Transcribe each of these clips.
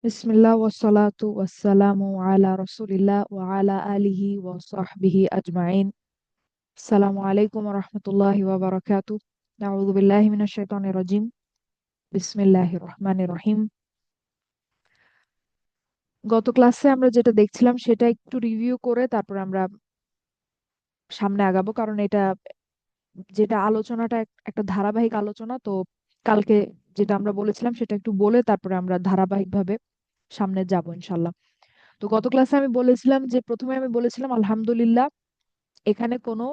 বিসমিল্লাহ ওয়াসসালাতু ওয়াসসালামু আলা রাসূলিল্লাহ ওয়া আলা আলিহি ওয়া সাহবিহি আজমাইন। আসসালামু আলাইকুম ওয়া রাহমাতুল্লাহি ওয়া বারাকাতুহু। আউযু বিল্লাহি মিনাশ শাইতানির রাজিম। বিসমিল্লাহির রহমানির রহিম। গত ক্লাসে আমরা যেটা দেখছিলাম সেটা একটু রিভিউ করে তারপর আমরা সামনে আগাবো, কারণ এটা যেটা আলোচনাটা একটা ধারাবাহিক আলোচনা। তো কালকে যেটা আমরা বলেছিলাম সেটা একটু বলে তারপরে আমরা ধারাবাহিকভাবে সামনে যাব ইনশাল্লাহ। তো গত ক্লাসে আমি বলেছিলাম যে প্রথমে আমি বলেছিলাম আলহামদুলিল্লাহ, এখানে কোনো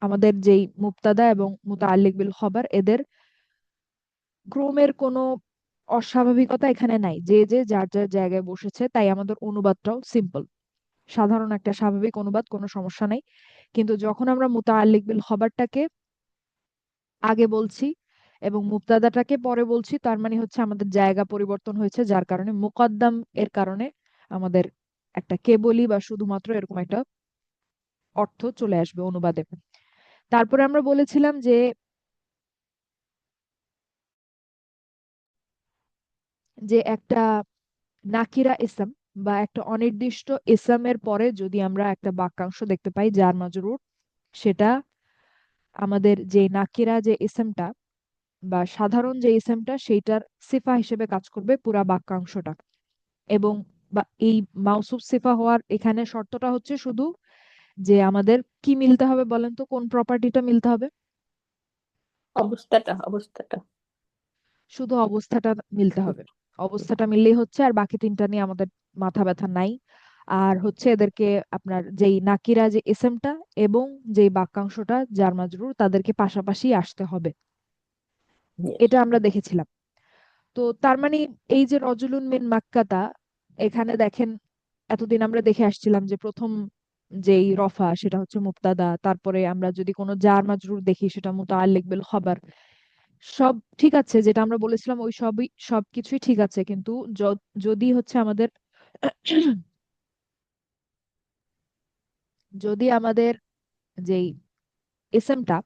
আমাদের যেই মুবতাদা এবং মুতাআল্লিক বিল খবর এদের ক্রমের কোনো অস্বাভাবিকতা এখানে নাই, যে যে যার যার জায়গায় বসেছে, তাই আমাদের অনুবাদটাও সিম্পল, সাধারণ একটা স্বাভাবিক অনুবাদ, কোনো সমস্যা নাই। কিন্তু যখন আমরা মুতাআল্লিক বিল খবরটাকে আগে বলছি এবং মুবতাদাটাকে পরে বলছি, তার মানে হচ্ছে আমাদের জায়গা পরিবর্তন হয়েছে, যার কারণে মুকদ্দাম এর কারণে আমাদের একটা কেবলি বা শুধুমাত্র এরকম একটা অর্থ চলে আসবে অনুবাদে। তারপরে আমরা বলেছিলাম যে একটা নাকিরা ইসম বা একটা অনির্দিষ্ট ইসমের পরে যদি আমরা একটা বাক্যাংশ দেখতে পাই যার মাজরুর, সেটা আমাদের যে নাকিরা যে ইসমটা বা সাধারণ যে ইসমটা সেইটার সিফা হিসেবে কাজ করবে পুরা বাক্যাংশটা। এবং বা এই মাউসুফ সিফা হওয়ার এখানে শর্তটা হচ্ছে শুধু যে আমাদের কি মিলতে হবে, বলেন তো কোন প্রপার্টিটা মিলতে হবে? অবস্থাটা। শুধু অবস্থাটা মিলতে হবে। অবস্থাটা মিললেই হচ্ছে, আর বাকি তিনটা নিয়ে আমাদের মাথা ব্যথা নাই। আর হচ্ছে এদেরকে আপনার যেই নাকিরা যে এসএমটা এবং যেই বাক্যাংশটা যার মাজরুর তাদেরকে পাশাপাশি আসতে হবে, Yes. এটা আমরা দেখেছিলাম। তো তার মানে এই যে রজুলুন মিন মাক্কাতা, এখানে দেখেন এতদিন আমরা দেখে আসছিলাম যে প্রথম যেই রফা সেটা হচ্ছে মুবতাদা, তারপরে আমরা যদি কোনো জার মাজরুর দেখি সেটা মুতাআল্লিক বিল খবর। সব ঠিক আছে, যেটা আমরা বলেছিলাম ওই সবকিছুই ঠিক আছে, কিন্তু যদি হচ্ছে আমাদের যদি আমাদের যেই এসএমটা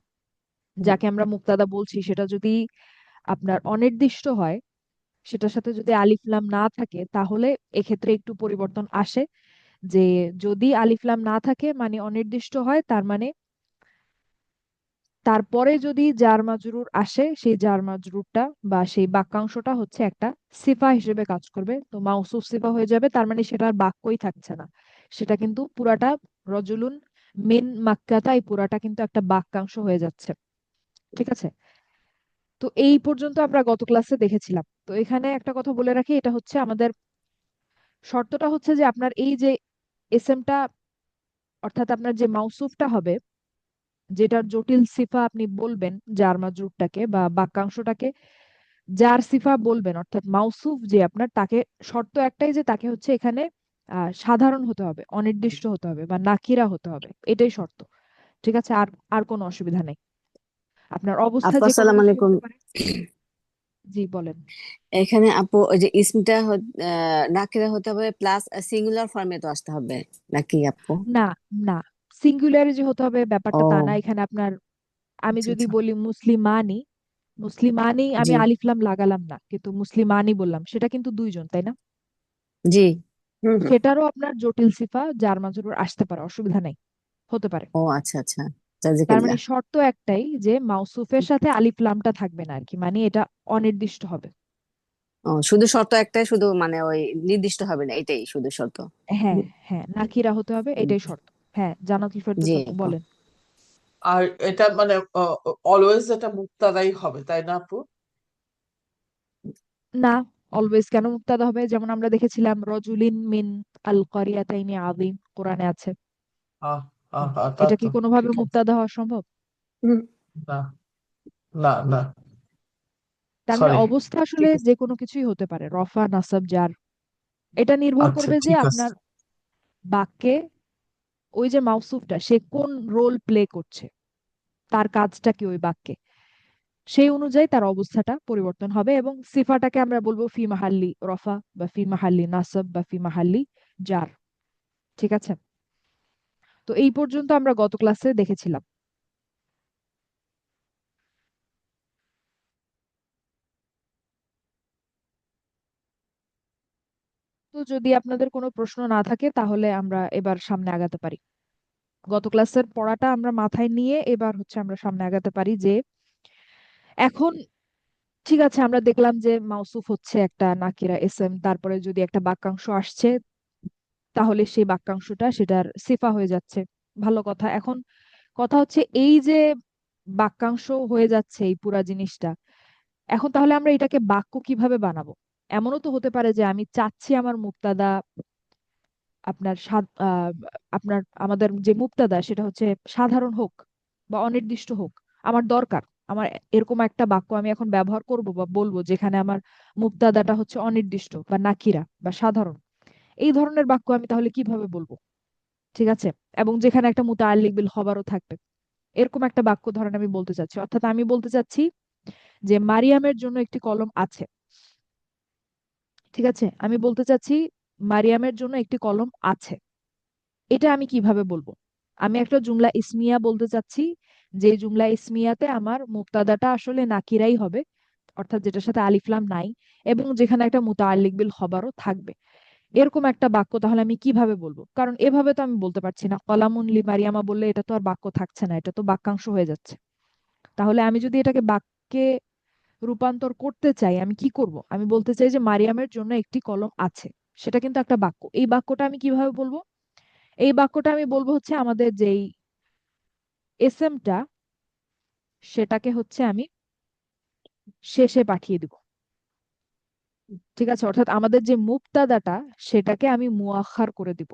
হুম। যাকে আমরা মুক্তাদা বলছি সেটা যদি আপনার অনির্দিষ্ট হয়, সেটার সাথে যদি আলিফ লাম না থাকে, তাহলে এক্ষেত্রে একটু পরিবর্তন আসে। যে যদি আলিফ লাম না থাকে মানে অনির্দিষ্ট হয়, তার মানে তারপরে যদি জার মাজরুর আসে, সেই জার মাজরুরটা বা সেই বাক্যাংশটা হচ্ছে একটা সিফা হিসেবে কাজ করবে, তো মাউসুফ সিফা হয়ে যাবে। তার মানে সেটা আর বাক্যই থাকছে না, সেটা কিন্তু পুরাটা রজুলুন মিন মাক্কাতা, এই পুরাটা কিন্তু একটা বাক্যাংশ হয়ে যাচ্ছে। ঠিক আছে? তো এই পর্যন্ত আমরা গত ক্লাসে দেখেছিলাম। তো এখানে একটা কথা বলে রাখি, এটা হচ্ছে আমাদের শর্তটা হচ্ছে যে আপনার এই যে এসএমটা, অর্থাৎ আপনার যে মাউসুফটা হবে, যেটার জটিল সিফা আপনি বলবেন জার মাজরুরটাকে বা বাক্যাংশটাকে, যার সিফা বলবেন অর্থাৎ মাউসুফ যে আপনার, তাকে শর্ত একটাই যে তাকে হচ্ছে এখানে সাধারণ হতে হবে, অনির্দিষ্ট হতে হবে বা নাকিরা হতে হবে, এটাই শর্ত। ঠিক আছে? আর আর কোনো অসুবিধা নেই, আপনার অবস্থা আপু যে কোনো আসসালামু কিছু আলাইকুম। হতে পারে। জি বলেন। এখানে আপু ওই যে ইসমটা নাকিরা হতে হবে প্লাস সিঙ্গুলার ফর্মে তো আসতে হবে নাকি আপু? না, না, সিঙ্গুলারে যে হতে হবে ব্যাপারটা তা না। ও এখানে আপনার আমি আচ্ছা যদি আচ্ছা। বলি মুসলিমানি, মুসলিমানি জি আমি আলিফলাম লাগালাম না, কিন্তু মুসলিমানি বললাম, সেটা কিন্তু দুইজন, তাই না? জি। হুম হুম। সেটারও আপনার জটিল সিফা যার মাজরুর আসতে পারে, অসুবিধা নেই, হতে পারে। ও আচ্ছা আচ্ছা। তার মানে জাজাকিল্লাহ। শর্ত একটাই যে মাউসুফের সাথে আলিফ লামটা থাকবে না আর কি, মানে এটা অনির্দিষ্ট হবে। ও শুধু শর্ত একটাই, শুধু মানে ওই নির্দিষ্ট হবে না, এটাই শুধু শর্ত। হ্যাঁ, হুম, হ্যাঁ, নাকিরা হতে হবে, হুম, এটাই শর্ত। হ্যাঁ, জান্নাতুল ফেরদৌস জি আপু আপু। বলেন। আর এটা মানে অলওয়েজ এটা মুক্তাদাই হবে তাই না আপু? না, অলওয়েজ কেন মুক্তাদা হবে? যেমন আমরা দেখেছিলাম রজুলিন মিন আল কারিয়াতাইনি আযীম, কোরআনে আছে। আহ তা এটা কি তো কোনোভাবে ঠিক আছে। মুক্তাদা হওয়া সম্ভব? হুম। না, না, না, তার মানে সরি। অবস্থা আসলে ঠিক আছে। যে কোনো কিছুই হতে পারে, রফা নাসাব জার। এটা নির্ভর আচ্ছা করবে যে ঠিক আছে। আপনার বাক্যে ওই যে মাউসুফটা সে কোন রোল প্লে করছে, তার কাজটা কি ওই বাক্যে, সেই অনুযায়ী তার অবস্থাটা পরিবর্তন হবে। এবং সিফাটাকে আমরা বলবো ফি মাহাল্লি রফা বা ফি মাহাল্লি নাসব বা ফি মাহাল্লি জার। ঠিক আছে? তো এই পর্যন্ত আমরা গত ক্লাসে দেখেছিলাম। যদি আপনাদের কোনো প্রশ্ন না থাকে তাহলে আমরা এবার সামনে আগাতে পারি। গত ক্লাসের পড়াটা আমরা মাথায় নিয়ে এবার হচ্ছে আমরা সামনে আগাতে পারি যে এখন ঠিক আছে, আমরা দেখলাম যে মাউসুফ হচ্ছে একটা নাকিরা এসএম, তারপরে যদি একটা বাক্যাংশ আসছে তাহলে সেই বাক্যাংশটা সেটার সিফা হয়ে যাচ্ছে। ভালো কথা। এখন কথা হচ্ছে এই যে বাক্যাংশ হয়ে যাচ্ছে এই পুরা জিনিসটা, এখন তাহলে আমরা এটাকে বাক্য কিভাবে বানাবো? এমনও তো হতে পারে যে আমি চাচ্ছি আমার মুক্তাদা আপনার আপনার আমাদের যে মুক্তাদা সেটা হচ্ছে সাধারণ হোক বা অনির্দিষ্ট হোক, আমার দরকার, আমার এরকম একটা বাক্য আমি এখন ব্যবহার করব বা বলবো যেখানে আমার মুক্তাদাটা হচ্ছে অনির্দিষ্ট বা নাকিরা বা সাধারণ। এই ধরনের বাক্য আমি তাহলে কিভাবে বলবো? ঠিক আছে, এবং যেখানে একটা মুতাআল্লিক বিল খবরও থাকবে, এরকম একটা বাক্য ধরেন আমি বলতে চাচ্ছি, অর্থাৎ আমি বলতে চাচ্ছি যে মারিয়ামের জন্য একটি কলম আছে। ঠিক আছে, আমি বলতে চাচ্ছি মারিয়ামের জন্য একটি কলম আছে। এটা আমি কিভাবে বলবো? আমি একটা জুমলা ইসমিয়া বলতে চাচ্ছি, যে জুমলা ইসমিয়াতে আমার মুক্তাদাটা আসলে নাকিরাই হবে, অর্থাৎ যেটার সাথে আলিফ লাম নাই, এবং যেখানে একটা মুতাআল্লিক বিল খবরও থাকবে। এরকম একটা বাক্য তাহলে আমি কিভাবে বলবো? কারণ এভাবে তো আমি বলতে পারছি না, কলামুন লি মারিয়ামা বললে এটা তো আর বাক্য থাকছে না, এটা তো বাক্যাংশ হয়ে যাচ্ছে। তাহলে আমি যদি এটাকে বাক্যে রূপান্তর করতে চাই আমি কি করব? আমি বলতে চাই যে মারিয়ামের জন্য একটি কলম আছে, সেটা কিন্তু একটা বাক্য। এই বাক্যটা আমি কিভাবে বলবো? এই বাক্যটা আমি বলবো হচ্ছে আমাদের যেই এসএমটা সেটাকে হচ্ছে আমি শেষে পাঠিয়ে দিব। ঠিক আছে, অর্থাৎ আমাদের যে মুবতাদাটা সেটাকে আমি মুআখার করে দিব।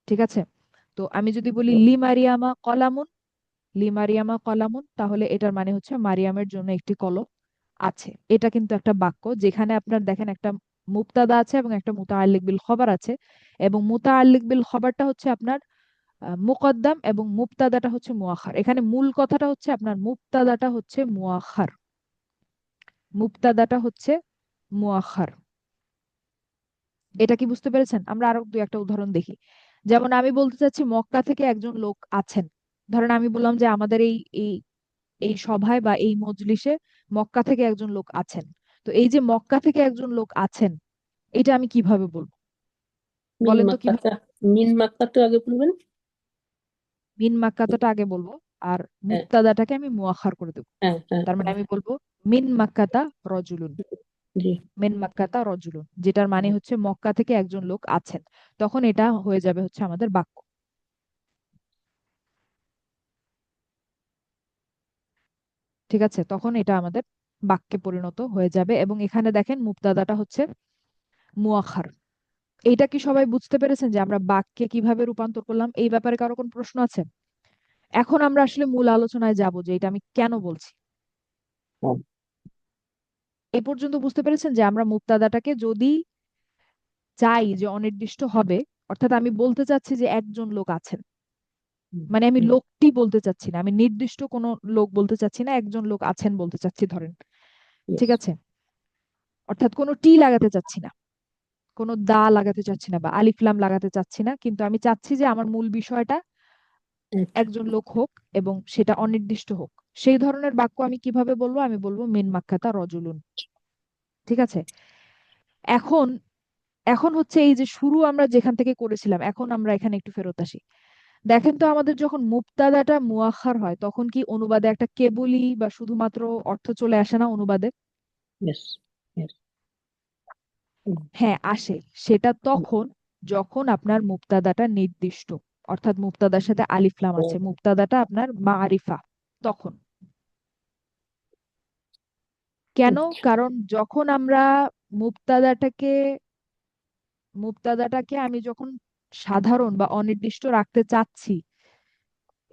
ঠিক আছে, তো আমি যদি বলি লি মারিয়ামা কলামুন, লি মারিয়ামা কলামুন, তাহলে এটার মানে হচ্ছে মারিয়ামের জন্য একটি কলম আছে। এটা কিন্তু একটা বাক্য যেখানে আপনার দেখেন একটা মুবতাদা আছে এবং একটা মুতাআল্লিক বিল খবর আছে, এবং মুতাআল্লিক বিল খবরটা হচ্ছে আপনার মুকদ্দাম এবং মুবতাদাটা হচ্ছে মুআখার। এখানে মূল কথাটা হচ্ছে আপনার মুবতাদাটা হচ্ছে মুআখার, মুবতাদাটা হচ্ছে মুআখার। এটা কি বুঝতে পেরেছেন? আমরা আরো দুই একটা উদাহরণ দেখি। যেমন আমি বলতে চাচ্ছি মক্কা থেকে একজন লোক আছেন। ধরেন আমি বললাম যে আমাদের এই এই এই সভায় বা এই মজলিসে মক্কা থেকে একজন লোক আছেন। তো এই যে মক্কা থেকে একজন লোক আছেন, এটা আমি কিভাবে বলবো? মিন বলেন তো কিভাবে? মাক্কাতা, মিন মাক্কাটা আগে বলবেন। মিন মাক্কাতাটা আগে বলবো, আর হ্যাঁ, মুক্তাদাটাকে আমি মুআখার করে দেবো। হ্যাঁ, হ্যাঁ, তার মানে হ্যাঁ, আমি বলবো মিন মাক্কাতা রজুলুন, জি। মিন মাক্কাতা রজুলুন, যেটার মানে হচ্ছে মক্কা থেকে একজন লোক আছেন। তখন এটা হয়ে যাবে হচ্ছে আমাদের বাক্য। ঠিক আছে, তখন এটা আমাদের বাক্যে পরিণত হয়ে যাবে। এবং এখানে দেখেন মুবতাদাটা হচ্ছে মুআখার। এইটা কি সবাই বুঝতে পেরেছেন যে আমরা বাক্যে কিভাবে রূপান্তর করলাম? এই ব্যাপারে কারো কোনো প্রশ্ন আছে? এখন আমরা আসলে মূল আলোচনায় যাব যে এটা আমি কেন বলছি। হ্যাঁ, এ পর্যন্ত বুঝতে পেরেছেন যে আমরা মুবতাদাটাকে যদি চাই যে অনির্দিষ্ট হবে, অর্থাৎ আমি বলতে চাচ্ছি যে একজন লোক আছেন, মানে আমি লোকটি বলতে চাচ্ছি না, আমি নির্দিষ্ট কোনো লোক বলতে চাচ্ছি না, একজন লোক আছেন বলতে চাচ্ছি ধরেন। yes, ঠিক আছে, অর্থাৎ কোনো টি লাগাতে চাচ্ছি না, কোনো দা লাগাতে চাচ্ছি না বা আলিফ লাম লাগাতে চাচ্ছি না, কিন্তু আমি চাচ্ছি যে আমার মূল বিষয়টা আচ্ছা, একজন লোক হোক এবং সেটা অনির্দিষ্ট হোক। সেই ধরনের বাক্য আমি কিভাবে বলবো? আমি বলবো মিন মাক্কাতা রজুলুন। ঠিক আছে, এখন এখন হচ্ছে এই যে শুরু আমরা যেখান থেকে করেছিলাম, এখন আমরা এখানে একটু ফেরত আসি। দেখেন তো আমাদের যখন মুবতাদাটা মুআখার হয় তখন কি অনুবাদে একটা কেবলি বা শুধুমাত্র অর্থ চলে আসে না অনুবাদে? yes, yes, হ্যাঁ আসে। সেটা তখন যখন আপনার মুবতাদাটা নির্দিষ্ট, অর্থাৎ মুবতাদার সাথে আলিফ লাম আছে, মুবতাদাটা আপনার মারিফা। তখন কেন? কারণ যখন আমরা মুবতাদাটাকে মুবতাদাটাকে আমি যখন সাধারণ বা অনির্দিষ্ট রাখতে চাচ্ছি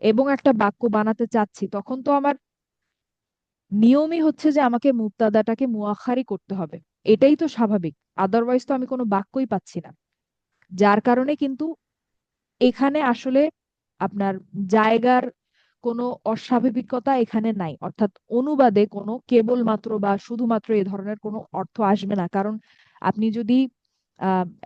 এবং একটা বাক্য বানাতে চাচ্ছি, তখন তো আমার নিয়মই হচ্ছে যে আমাকে মুবতাদাটাকে মুআখারি করতে হবে। এটাই তো স্বাভাবিক, আদারওয়াইজ তো আমি কোনো বাক্যই পাচ্ছি না। যার কারণে কিন্তু এখানে আসলে আপনার জায়গার কোনো অস্বাভাবিকতা এখানে নাই, অর্থাৎ অনুবাদে কোনো কেবলমাত্র বা শুধুমাত্র এ ধরনের কোনো অর্থ আসবে না। কারণ আপনি যদি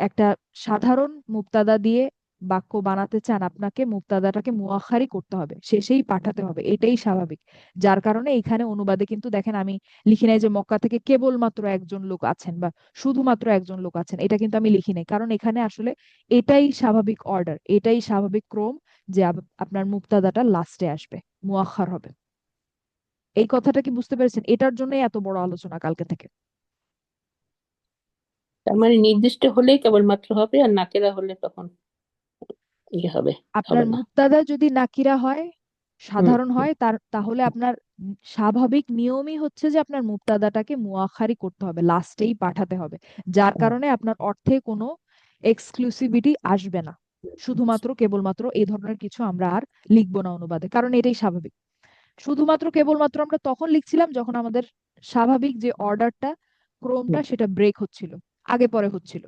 একটা সাধারণ মুবতাদা দিয়ে বাক্য বানাতে চান আপনাকে মুবতাদাটাকে মুআখারি করতে হবে, শেষেই পাঠাতে হবে, এটাই স্বাভাবিক। যার কারণে এখানে অনুবাদে কিন্তু দেখেন আমি লিখি নাই যে মক্কা থেকে কেবলমাত্র একজন লোক আছেন বা শুধুমাত্র একজন লোক আছেন, এটা কিন্তু আমি লিখি নাই, কারণ এখানে আসলে এটাই স্বাভাবিক অর্ডার, এটাই স্বাভাবিক ক্রম যে আপনার মুবতাদাটা লাস্টে আসবে, মুআখার হবে। এই কথাটা কি বুঝতে পেরেছেন? এটার জন্যই এত বড় আলোচনা কালকে থেকে। তার মানে নির্দিষ্ট হলেই কেবলমাত্র হবে, আর নাকেরা হলে তখন ইয়ে হবে আপনার না। মুবতাদা যদি নাকিরা হয়, হুম সাধারণ হুম হয়, তাহলে আপনার স্বাভাবিক নিয়মই হচ্ছে যে আপনার মুবতাদাটাকে মুআখারি করতে হবে, লাস্টেই পাঠাতে হবে। যার হুম, কারণে আপনার অর্থে কোনো এক্সক্লুসিভিটি আসবে না, শুধুমাত্র কেবলমাত্র এই ধরনের কিছু আমরা আর লিখবো না অনুবাদে, কারণ এটাই স্বাভাবিক। শুধুমাত্র কেবলমাত্র আমরা তখন লিখছিলাম যখন আমাদের স্বাভাবিক যে অর্ডারটা, ক্রমটা, হুম, সেটা ব্রেক হচ্ছিল, আগে পরে হচ্ছিল।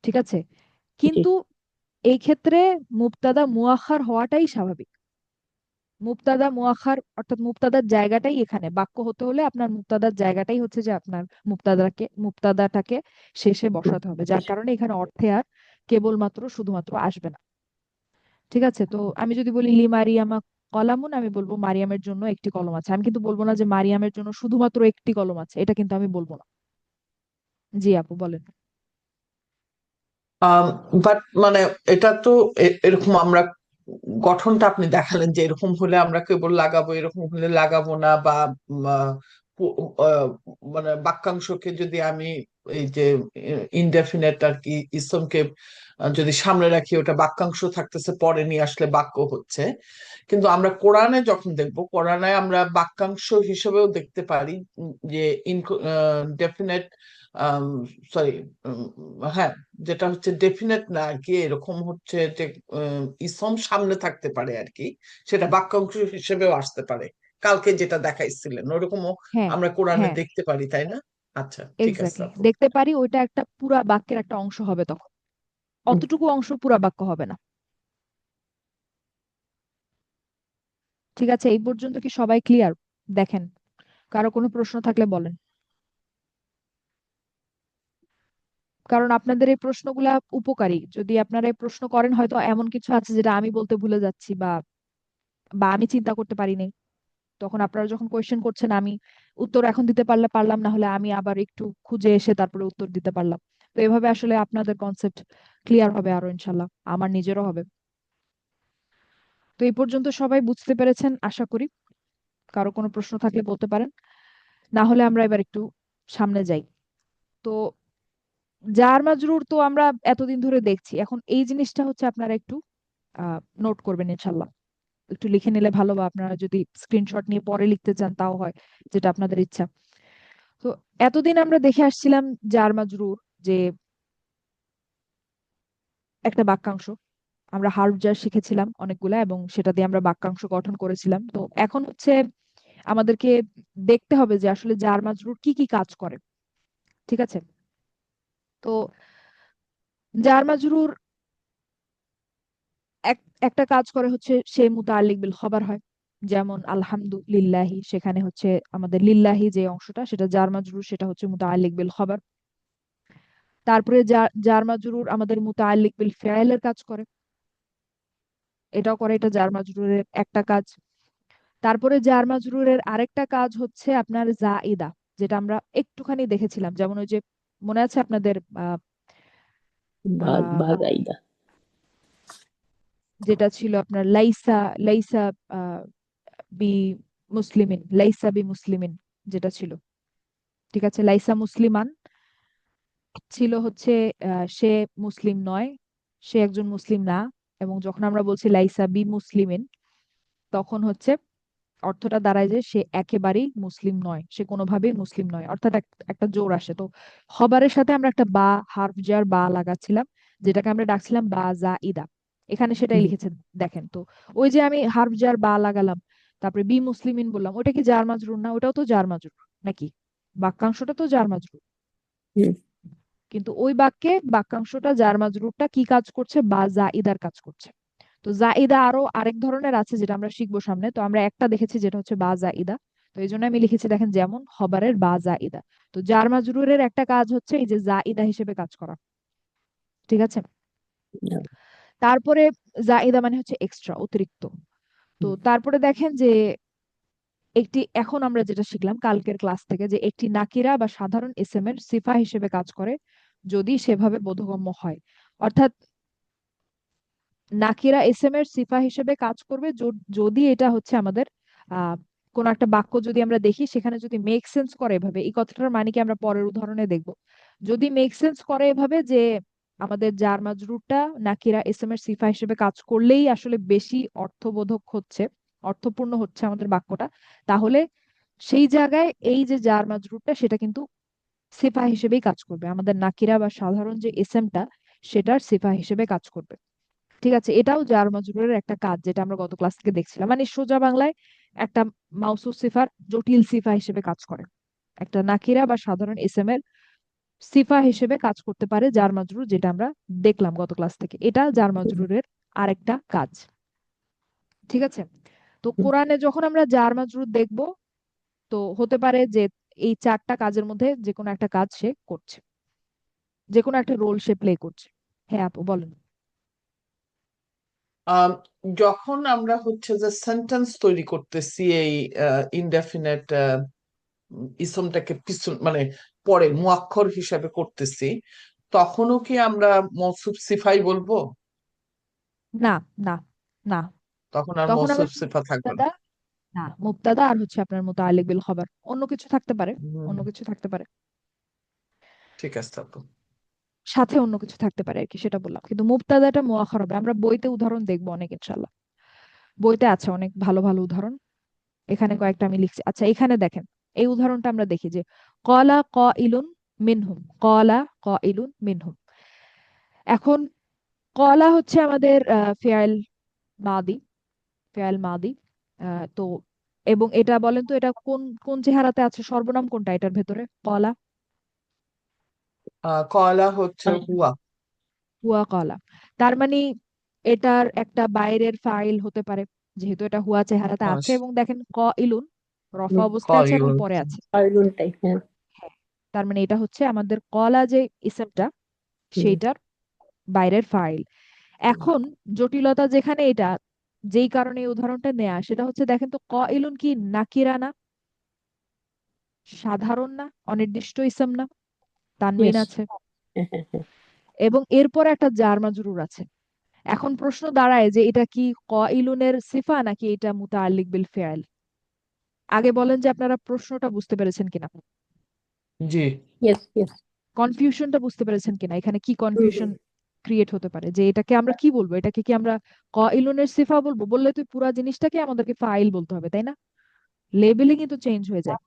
ঠিক আছে, জি কিন্তু এই ক্ষেত্রে মুবতাদা মুআখার হওয়াটাই স্বাভাবিক। মুবতাদা মুআখার অর্থাৎ মুবতাদার জায়গাটাই এখানে, বাক্য হতে হলে আপনার মুবতাদার জায়গাটাই হচ্ছে যে আপনার মুবতাদাটাকে শেষে বসাতে হবে, যার কারণে এখানে অর্থে আর কেবলমাত্র শুধুমাত্র আসবে না। ঠিক আছে, তো আমি যদি বলি লি মারিয়ামা কলামুন, আমি বলবো মারিয়ামের জন্য একটি কলম আছে, আমি কিন্তু বলবো না যে মারিয়ামের জন্য শুধুমাত্র একটি কলম আছে, এটা কিন্তু আমি বলবো না। জি আপু বলেন। বাট মানে এটা তো এরকম আমরা গঠনটা আপনি দেখালেন যে এরকম হলে আমরা কেবল লাগাবো, এরকম হলে লাগাবো না, বা উম, আহ, পু- আহ, মানে বাক্যাংশকে যদি আমি এই যে ইনডেফিনেট আর কি ইসমকে যদি সামনে রাখি, ওটা বাক্যাংশ থাকতেছে, পরে নিয়ে আসলে বাক্য হচ্ছে। কিন্তু আমরা কোরআনে যখন দেখবো, কোরআনে আমরা বাক্যাংশ হিসেবেও দেখতে পারি যে ডেফিনেট, সরি, হ্যাঁ, যেটা হচ্ছে ডেফিনেট না আর কি, এরকম হচ্ছে যে ইসম সামনে থাকতে পারে আর কি, সেটা বাক্যাংশ হিসেবেও আসতে পারে। কালকে যেটা দেখাইছিলেন ওরকমও হ্যাঁ, আমরা কোরআনে হ্যাঁ, দেখতে পারি, তাই না? আচ্ছা, ঠিক আছে এক্স্যাক্টলি আপু। দেখতে পারি, ওইটা একটা পুরা বাক্যের একটা অংশ হবে তখন, হুম। অতটুকু অংশ পুরা বাক্য হবে না। ঠিক আছে, এই পর্যন্ত কি সবাই ক্লিয়ার? দেখেন, কারো কোনো প্রশ্ন থাকলে বলেন, কারণ আপনাদের এই প্রশ্নগুলা উপকারী। যদি আপনারা এই প্রশ্ন করেন, হয়তো এমন কিছু আছে যেটা আমি বলতে ভুলে যাচ্ছি বা বা আমি চিন্তা করতে পারিনি, তখন আপনারা যখন কোয়েশ্চেন করছেন আমি উত্তর এখন দিতে পারলে পারলাম, না হলে আমি আবার একটু খুঁজে এসে তারপরে উত্তর দিতে পারলাম। তো এভাবে আসলে আপনাদের কনসেপ্ট ক্লিয়ার হবে আরো, ইনশাল্লাহ আমার নিজেরও হবে। তো এই পর্যন্ত সবাই বুঝতে পেরেছেন আশা করি। কারো কোনো প্রশ্ন থাকলে বলতে পারেন, না হলে আমরা এবার একটু সামনে যাই। তো জার মাজরুর তো আমরা এতদিন ধরে দেখছি, এখন এই জিনিসটা হচ্ছে আপনারা একটু নোট করবেন ইনশাল্লাহ, একটু লিখে নিলে ভালো, বা আপনারা যদি স্ক্রিনশট নিয়ে পরে লিখতে চান তাও হয়, যেটা আপনাদের ইচ্ছা। তো এতদিন আমরা দেখে আসছিলাম জার মাজরুর যে একটা বাক্যাংশ, আমরা হার্ফ জার শিখেছিলাম অনেকগুলা এবং সেটা দিয়ে আমরা বাক্যাংশ গঠন করেছিলাম। তো এখন হচ্ছে আমাদেরকে দেখতে হবে যে আসলে জার মাজরুর কি কি কাজ করে। ঠিক আছে, তো জার মাজরুর এক একটা কাজ করে হচ্ছে সে মুতাআল্লিক বিল খবর হয়, যেমন আলহামদুলিল্লাহি, সেখানে হচ্ছে আমাদের লিল্লাহি যে অংশটা সেটা জার মাজরুর, সেটা হচ্ছে মুতাআল্লিক বিল খবর। তারপরে জার মাজরুর আমাদের মুতাআল্লিক বিল ফিআলের কাজ করে, এটাও করে, এটা জার মাজরুরের একটা কাজ। তারপরে জার মাজরুরের আরেকটা কাজ হচ্ছে আপনার জাইদা, যেটা আমরা একটুখানি দেখেছিলাম, যেমন ওই যে মনে আছে আপনাদের আহ আহ, বাগাইদা। যেটা ছিল আপনার লাইসা, লাইসা আহ, বি মুসলিমিন, লাইসা বি মুসলিমিন যেটা ছিল। ঠিক আছে, লাইসা মুসলিমান ছিল হচ্ছে সে মুসলিম নয়, সে একজন মুসলিম না। এবং যখন আমরা বলছি লাইসা বি মুসলিমিন, তখন হচ্ছে অর্থটা দাঁড়ায় যে সে একেবারেই মুসলিম নয়, সে কোনোভাবেই মুসলিম নয়, অর্থাৎ একটা জোর আসে। তো খবরের সাথে আমরা একটা বা, হার্ফ জার বা লাগাচ্ছিলাম, যেটাকে আমরা ডাকছিলাম বা জা ইদা, এখানে সেটাই লিখেছে। দেখেন তো, ওই যে আমি হার্ফ জার বা লাগালাম, তারপরে বি মুসলিমিন বললাম, ওটা কি জার মাজরুর না? ওটাও তো জার মাজরুর নাকি? বাক্যাংশটা তো জার মাজরুর, হুম, কিন্তু ওই বাক্যে বাক্যাংশটা জার মাজরুরটা কি কাজ করছে? বা জাইদার কাজ করছে। তো জাইদা আরো আরেক ধরনের আছে যেটা আমরা শিখবো সামনে, তো আমরা একটা দেখেছি যেটা হচ্ছে বা জাইদা। তো এই জন্য আমি লিখেছি দেখেন, যেমন খবরের বা জাইদা। তো জার মাজরুরের একটা কাজ হচ্ছে এই যে জাইদা হিসেবে কাজ করা। ঠিক আছে, না, তারপরে জাইদা মানে হচ্ছে এক্সট্রা, অতিরিক্ত। তো তারপরে দেখেন যে এখন আমরা যেটা শিখলাম কালকের ক্লাস থেকে, যে একটি নাকিরা বা সাধারণ এসএম এর সিফা হিসেবে কাজ করে যদি সেভাবে বোধগম্য হয়। অর্থাৎ নাকিরা এসএম এর সিফা হিসেবে কাজ করবে যদি এটা হচ্ছে আমাদের আহ কোন একটা বাক্য যদি আমরা দেখি সেখানে যদি মেক সেন্স করে এভাবে। এই কথাটার মানে কি আমরা পরের উদাহরণে দেখব। যদি মেক সেন্স করে এভাবে যে আমাদের জার মাজরুরটা নাকিরা এসএম এর সিফা হিসেবে কাজ করলেই আসলে বেশি অর্থবোধক হচ্ছে, অর্থপূর্ণ হচ্ছে আমাদের বাক্যটা, তাহলে সেই জায়গায় এই যে জার মাজরুরটা সেটা কিন্তু সিফা হিসেবেই কাজ করবে, আমাদের নাকিরা বা সাধারণ যে এসএমটা সেটার সিফা হিসেবে কাজ করবে। ঠিক আছে, এটাও জার মাজরুরের একটা কাজ যেটা আমরা গত ক্লাস থেকে দেখছিলাম। মানে সোজা বাংলায় একটা মাউসুফ সিফার জটিল সিফা হিসেবে কাজ করে, একটা নাকিরা বা সাধারণ এসএম এর সিফা হিসেবে কাজ করতে পারে জার মাজরুর, যেটা আমরা দেখলাম গত ক্লাস থেকে। এটা জার মাজরুরের আরেকটা কাজ। ঠিক আছে, তো কোরআনে যখন আমরা জার মাজরুর দেখব, তো হতে পারে যে এই চারটা কাজের মধ্যে যে কোনো একটা কাজ সে করছে, যে কোনো একটা রোল সে প্লে করছে। হ্যাঁ আপু বলেন। আম, যখন আমরা হচ্ছে যে সেন্টেন্স তৈরি করতেছি এই ইনডেফিনেট ইসমটাকে পিছন মানে পরে মুয়াক্খর হিসাবে করতেছি, তখনও কি আমরা মৌসুফ সিফাই বলবো? না, না, না, তখন আর তখন আমরা মৌসুফ শুধু সিফা থাকবে না? মুবতাদা, না মুবতাদা আর হচ্ছে আপনার মুতাআল্লিক বিল খবর, অন্য কিছু থাকতে পারে, হুম, অন্য কিছু থাকতে পারে, ঠিক আছে আপু। সাথে অন্য কিছু থাকতে পারে আর কি, সেটা বললাম। কিন্তু মুবতাদাটা মুআখার হবে। আমরা বইতে উদাহরণ দেখবো অনেক ইনশাল্লাহ, বইতে আছে অনেক ভালো ভালো উদাহরণ। এখানে কয়েকটা আমি লিখছি। আচ্ছা এখানে দেখেন, এই উদাহরণটা আমরা দেখি যে কলা ক ইলুন মিনহুম, কলা ক ইলুন মিনহুম। এখন কলা হচ্ছে আমাদের ফেয়াল মাদি, ফেয়াল মাদি। তো এবং এটা বলেন তো এটা কোন কোন চেহারাতে আছে, সর্বনাম কোনটা এটার ভেতরে? কলা, কয়লা হচ্ছে হুয়া। হুয়া কলা। তার মানে এটার একটা বাইরের ফাইল হতে পারে, যেহেতু এটা হুয়া চেহারাতে হ্যাঁ, আছে। এবং দেখেন ক ইলুন রফা অবস্থায় আছে এবং কয়ুন। পরে আছে। আইলুনটাই, হ্যাঁ। হ্যাঁ, তার মানে এটা হচ্ছে আমাদের কলা যে ইসেমটা হুম, সেইটার বাইরের ফাইল। এখন জটিলতা যেখানে, এটা যেই কারণে এই উদাহরণটা নেয়া, সেটা হচ্ছে দেখেন তো ক ইলুন কি নাকিরা না, সাধারণ না, অনির্দিষ্ট ইসম না, তানবিন ইয়েস, আছে, হ্যাঁ হ্যাঁ হ্যাঁ। এবং এরপরে একটা জার মাজরুর আছে। এখন প্রশ্ন দাঁড়ায় যে এটা কি ক ইলুনের সিফা নাকি এটা মুতাআল্লিক বিল ফেআল। আগে বলেন যে আপনারা প্রশ্নটা বুঝতে পেরেছেন কিনা, জি। Yes yes. কনফিউশনটা বুঝতে পেরেছেন কিনা, এখানে কি হুম কনফিউশন ক্রিয়েট হতে পারে, যে এটাকে আমরা কি বলবো, এটাকে কি আমরা ক ইলুনের সিফা বলবো? বললে তো পুরা জিনিসটাকে আমাদেরকে ফাইল বলতে হবে, তাই না? লেবেলিং কিন্তু চেঞ্জ হয়ে যায়।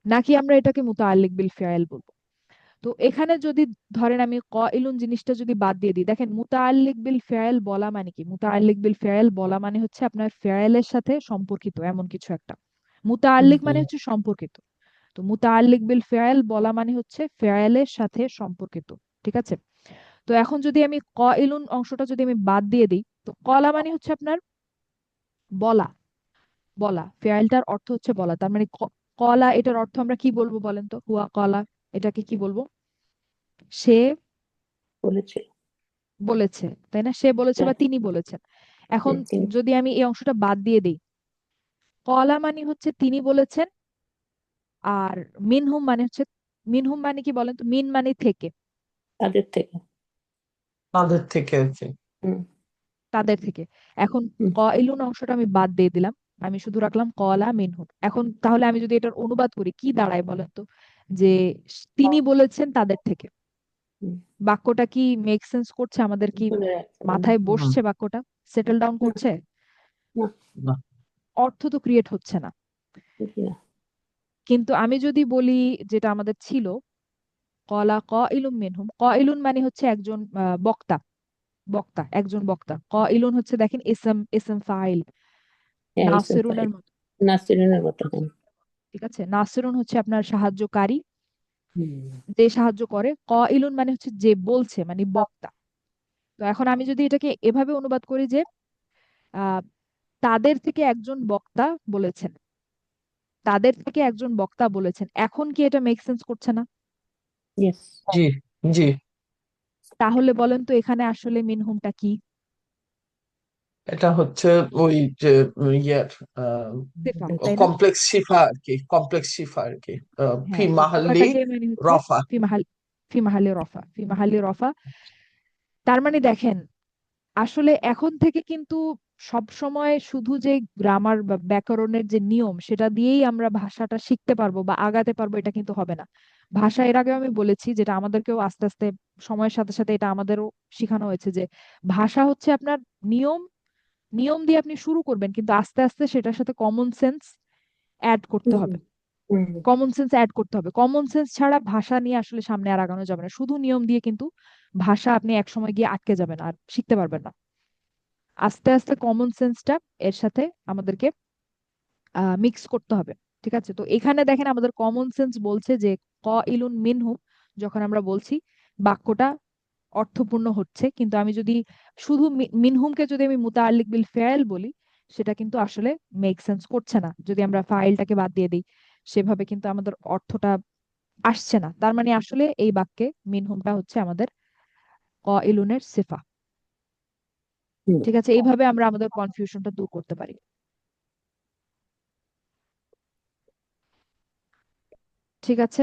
নাকি আমরা এটাকে মুতাআল্লিক বিল ফেআল বলবো? তো এখানে যদি ধরেন আমি ক ইলুন জিনিসটা যদি বাদ দিয়ে দিই, দেখেন মুতাআল্লিক বিল ফেআল বলা মানে কি? মুতাআল্লিক বিল ফেআল বলা মানে হচ্ছে আপনার ফেআলের সাথে সম্পর্কিত এমন কিছু একটা। হুম মুতাআল্লিক মানে হুম। হচ্ছে সম্পর্কিত। তো মুতাআল্লিক বিল ফেআল বলা মানে হচ্ছে ফেআলের সাথে সম্পর্কিত। ঠিক আছে, তো এখন যদি আমি ক ইলুন অংশটা যদি আমি বাদ দিয়ে দিই, তো কলা মানে হচ্ছে আপনার বলা, বলা, ফেআলটার অর্থ হচ্ছে বলা। তার মানে কলা এটার অর্থ আমরা কি বলবো বলেন তো? হুয়া কলা, এটাকে কি বলবো? সে বলেছিল। বলেছে, তাই না? সে বলেছে হ্যাঁ, বা তিনি বলেছেন। এখন হুম, তিনি। যদি আমি এই অংশটা বাদ দিয়ে দিই, কলা মানে হচ্ছে তিনি বলেছেন, আর মিনহুম মানে হচ্ছে, মিনহুম মানে কি বলেন তো? মিন মানে থেকে, তাদের থেকে। তাদের থেকে আর কি। হুম তাদের থেকে। এখন হুম। কইলুন অংশটা আমি বাদ দিয়ে দিলাম, আমি শুধু রাখলাম কলা মিনহুম। এখন তাহলে আমি যদি এটার অনুবাদ করি কি দাঁড়ায় বলেন তো? যে তিনি বলেছেন তাদের থেকে। হুম। বাক্যটা কি মেক সেন্স করছে? আমাদের কি বলে রাখতে পারেন। মাথায় হুম, বসছে? বাক্যটা সেটেল ডাউন না করছে? না, না। অর্থ তো ক্রিয়েট হচ্ছে না। দেখি না। কিন্তু আমি যদি বলি যেটা আমাদের ছিল, কলা ক ইলুম মিনহুম, ক ইলুন মানে হচ্ছে একজন বক্তা, বক্তা, একজন বক্তা। ক ইলুন হচ্ছে দেখেন ইসম, ইসম ফাইল, হ্যাঁ, ইসম নাসিরুনের ফাইল। মতো। নাসরিনের মতো, হ্যাঁ। ঠিক আছে, নাসিরুন হচ্ছে আপনার সাহায্যকারী, হুম। যে সাহায্য করে। ক ইলুন মানে হচ্ছে যে বলছে, মানে বক্তা। তো এখন আমি যদি এটাকে এভাবে অনুবাদ করি যে আহ তাদের থেকে একজন বক্তা বলেছেন, তাদের থেকে একজন বক্তা বলেছেন, এখন কি এটা মেক সেন্স করছে না? ইয়েস। জি, জি। তাহলে বলেন তো এখানে আসলে মিনহুমটা কি? এটা হচ্ছে ওই যে ইয়ের সিফা, তাই না? কমপ্লেক্স শিফা আর কি, কমপ্লেক্স শিফা আর কি। ফি হ্যাঁ, তো মাহাল্লি সিফাটাকে মানে হচ্ছে রফা। ফি মাহালি রফা। তার মানে দেখেন, আসলে এখন থেকে কিন্তু সব সময় শুধু যে গ্রামার বা ব্যাকরণের যে নিয়ম সেটা দিয়েই আমরা ভাষাটা শিখতে পারবো বা আগাতে পারবো, এটা কিন্তু হবে না। ভাষা, এর আগে আমি বলেছি, যেটা আমাদেরকেও আস্তে আস্তে সময়ের সাথে সাথে এটা আমাদেরও শেখানো হয়েছে, যে ভাষা হচ্ছে আপনার নিয়ম। নিয়ম দিয়ে আপনি শুরু করবেন, কিন্তু আস্তে আস্তে সেটার সাথে কমন সেন্স অ্যাড করতে হুম হবে। হুম কমন সেন্স ছাড়া ভাষা নিয়ে আসলে সামনে আর আগানো যাবে না। শুধু নিয়ম দিয়ে কিন্তু ভাষা আপনি একসময় গিয়ে আটকে যাবেন আর শিখতে পারবেন না। আস্তে আস্তে কমন সেন্সটা এর সাথে আমাদেরকে মিক্স করতে হবে। ঠিক আছে, তো এখানে দেখেন আমাদের কমন সেন্স বলছে যে ক ইলুন মিনহু, যখন আমরা বলছি বাক্যটা অর্থপূর্ণ হচ্ছে, কিন্তু আমি যদি শুধু মিনহুমকে যদি আমি মুতাআল্লিক বিল ফাইল বলি, সেটা কিন্তু আসলে মেক সেন্স করছে না। যদি আমরা ফাইলটাকে বাদ দিয়ে দিই, সেভাবে কিন্তু আমাদের অর্থটা আসছে না। তার মানে আসলে এই বাক্যে মিনহুমটা হচ্ছে আমাদের ক ইলুনের সিফা। হুম ঠিক আছে, এইভাবে আমরা আমাদের কনফিউশনটা দূর করতে পারি। ঠিক আছে,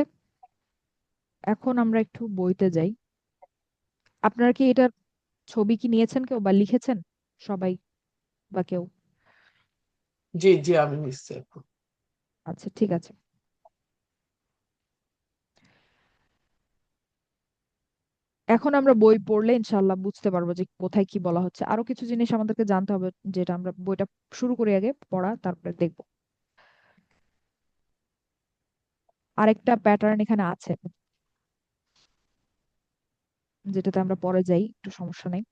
এখন আমরা একটু বইতে যাই। আপনারা কি এটার ছবি কি নিয়েছেন কেউ, বা লিখেছেন সবাই, বা কেউ? জি জি, আমি নিশ্চয়। আচ্ছা, ঠিক আছে। এখন আমরা বই পড়লে ইনশাল্লাহ বুঝতে পারবো যে কোথায় কি বলা হচ্ছে। আরো কিছু জিনিস আমাদেরকে জানতে হবে, যেটা আমরা বইটা শুরু করি আগে পড়া, তারপরে দেখবো। আরেকটা প্যাটার্ন এখানে আছে, যেটাতে আমরা পরে যাই, একটু সমস্যা নেই।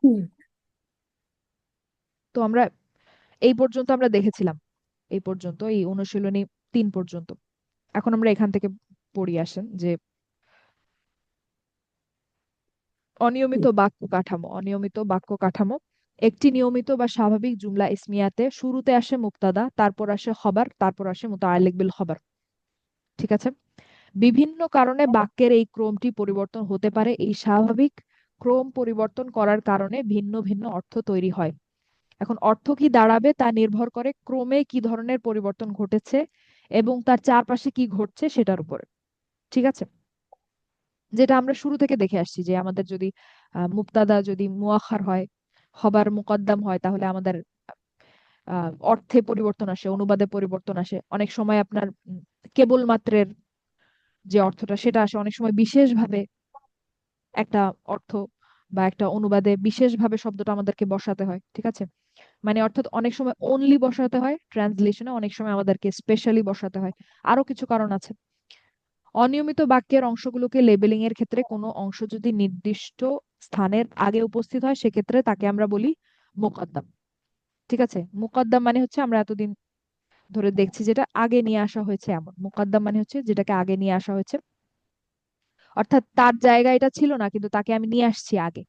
হুম তো আমরা এই পর্যন্ত আমরা দেখেছিলাম, এই পর্যন্ত, এই অনুশীলনী 3 পর্যন্ত। এখন আমরা এখান থেকে পড়ি, আসেন, যে অনিয়মিত বাক্য কাঠামো। একটি নিয়মিত বা স্বাভাবিক জুমলা ইসমিয়াতে শুরুতে আসে মুবতাদা, তারপর আসে খবর, তারপর আসে মুতাআল্লিক বিল খবর। ঠিক আছে, বিভিন্ন কারণে বাক্যের এই ক্রমটি পরিবর্তন হতে পারে। এই স্বাভাবিক ক্রম পরিবর্তন করার কারণে ভিন্ন ভিন্ন অর্থ তৈরি হয়। এখন অর্থ কি দাঁড়াবে তা নির্ভর করে ক্রমে কি ধরনের পরিবর্তন ঘটেছে এবং তার চারপাশে কি ঘটছে সেটার উপরে। ঠিক আছে, যেটা আমরা শুরু থেকে দেখে আসছি, যে আমাদের যদি মুবতাদা যদি মুআখার হয়, খবর মুকদ্দাম হয়, তাহলে আমাদের অর্থে পরিবর্তন আসে, অনুবাদে পরিবর্তন আসে। অনেক সময় আপনার কেবল মাত্রের যে অর্থটা সেটা আসে, অনেক সময় বিশেষভাবে একটা অর্থ বা একটা অনুবাদে বিশেষভাবে শব্দটা আমাদেরকে বসাতে হয়। ঠিক আছে, মানে অর্থাৎ অনেক সময় অনলি বসাতে হয় ট্রান্সলেশনে, অনেক সময় আমাদেরকে স্পেশালি বসাতে হয়। আরো কিছু কারণ আছে। অনিয়মিত বাক্যের অংশগুলোকে লেবেলিং এর ক্ষেত্রে কোনো অংশ যদি নির্দিষ্ট স্থানের আগে উপস্থিত হয়, সেক্ষেত্রে তাকে আমরা বলি মোকদ্দম। ঠিক আছে, মোকদ্দম মানে হচ্ছে, আমরা এতদিন ধরে দেখছি, যেটা আগে নিয়ে আসা হয়েছে, এমন। মোকদ্দম মানে হচ্ছে যেটাকে আগে নিয়ে আসা হয়েছে, অর্থাৎ তার জায়গা এটা ছিল না, কিন্তু তাকে আমি নিয়ে আসছি আগে,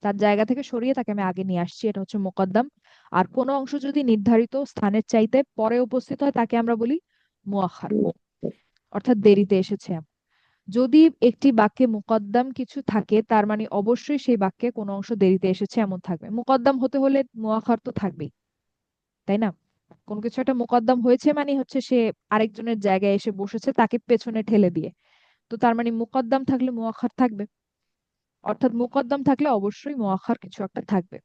তার জায়গা থেকে সরিয়ে তাকে আমি আগে নিয়ে আসছি, এটা হচ্ছে মোকদ্দম। আর কোনো অংশ যদি নির্ধারিত স্থানের চাইতে পরে উপস্থিত হয়, তাকে আমরা বলি মুআখার, অর্থাৎ দেরিতে এসেছে। যদি একটি বাক্যে মুকদ্দম কিছু থাকে, তার মানে অবশ্যই সেই বাক্যে কোনো অংশ দেরিতে এসেছে এমন থাকবে। মুকদ্দম হতে হলে মুআখার তো থাকবেই, তাই না? কোনো কিছু একটা মুকদ্দম হয়েছে মানে হচ্ছে সে আরেকজনের জায়গায় এসে বসেছে তাকে পেছনে ঠেলে দিয়ে। তো তার মানে মুকদ্দম থাকলে মুআখার থাকবে, অর্থাৎ মুকদ্দম থাকলে অবশ্যই মুআখার কিছু একটা থাকবে।